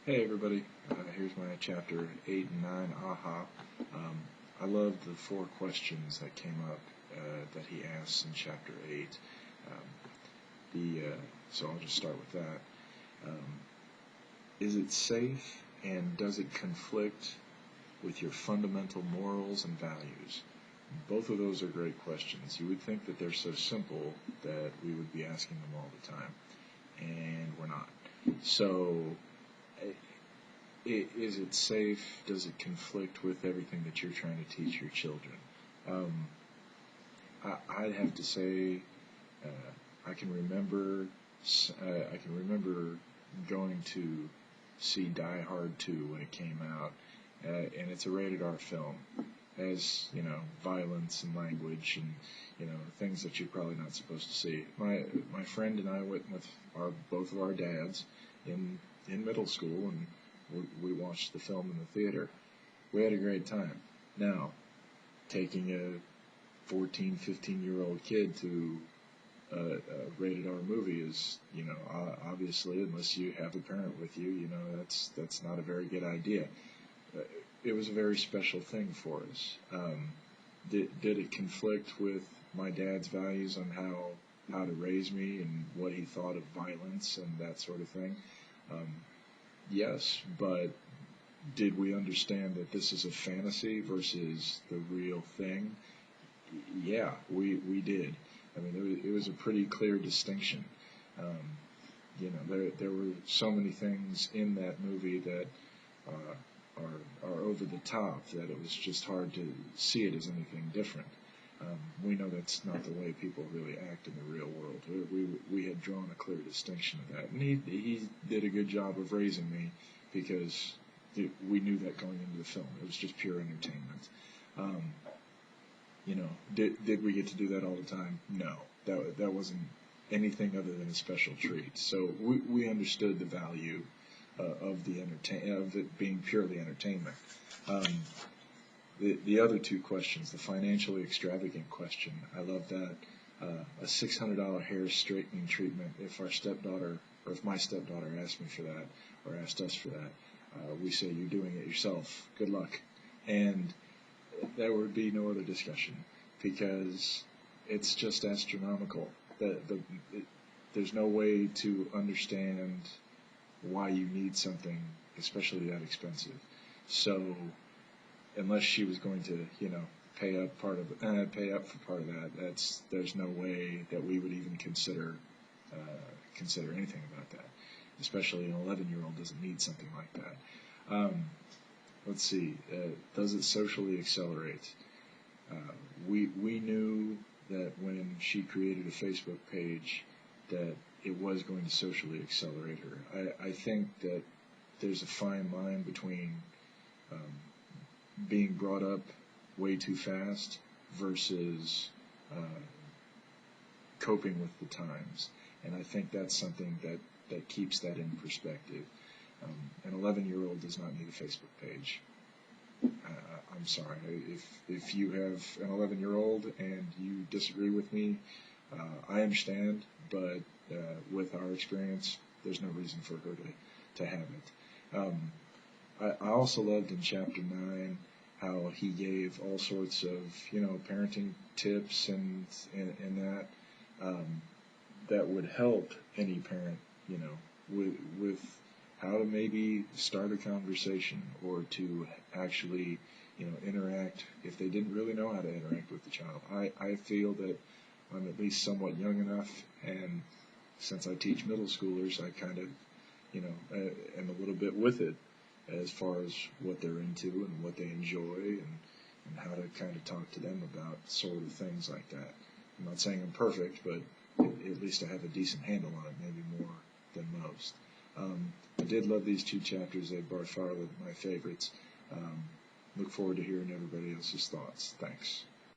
Hey everybody, here's my chapter 8 and 9, aha. I love the 4 questions that came up that he asks in chapter 8. So I'll just start with that. Is it safe and does it conflict with your fundamental morals and values? Both of those are great questions. You would think that they're so simple that we would be asking them all the time, and we're not. So, is it safe? Does it conflict with everything that you're trying to teach your children? I'd have to say I can remember going to see Die Hard 2 when it came out, and it's a rated R film. As violence and language and things that you're probably not supposed to see. My friend and I went with both of our dads in middle school, and we watched the film in the theater. We had a great time. Now, taking a 14, 15-year-old kid to a rated R movie is, obviously, unless you have a parent with you, that's not a very good idea. It was a very special thing for us. Did it conflict with my dad's values on how to raise me and what he thought of violence and that sort of thing? Yes, but did we understand that this is a fantasy versus the real thing? Yeah, we did. I mean, it was a pretty clear distinction. There were so many things in that movie that are over the top that it was just hard to see it as anything different. We know that's not the way people really act in the real world. We had drawn a clear distinction of that, and he did a good job of raising me because we knew that going into the film. It was just pure entertainment. Did we get to do that all the time? No, that wasn't anything other than a special treat. So we understood the value of it being purely entertainment. The other 2 questions, the financially extravagant question, I love that. A $600 hair straightening treatment. If my stepdaughter asked me for that, or asked us for that, we say, you're doing it yourself. Good luck. And there would be no other discussion because it's just astronomical. There's no way to understand why you need something especially that expensive. So unless she was going to pay up for part of that, there's no way that we would even consider anything about that. Especially an 11-year-old doesn't need something like that. Let's see, does it socially accelerate? We knew that when she created a Facebook page that it was going to socially accelerate her. I think that there's a fine line between being brought up way too fast versus coping with the times. And I think that's something that keeps that in perspective. An 11-year-old does not need a Facebook page. I'm sorry. If you have an 11-year-old and you disagree with me, I understand, but with our experience, there's no reason for her to have it. I also loved in chapter 9 how he gave all sorts of parenting tips and that would help any parent with how to maybe start a conversation or to actually interact if they didn't really know how to interact with the child. I feel that I'm at least somewhat young enough, and since I teach middle schoolers, I kind of am a little bit with it as far as what they're into and what they enjoy and how to kind of talk to them about sort of things like that. I'm not saying I'm perfect, but at least I have a decent handle on it, maybe more than most. I did love these 2 chapters. They're by far my favorites. Look forward to hearing everybody else's thoughts. Thanks.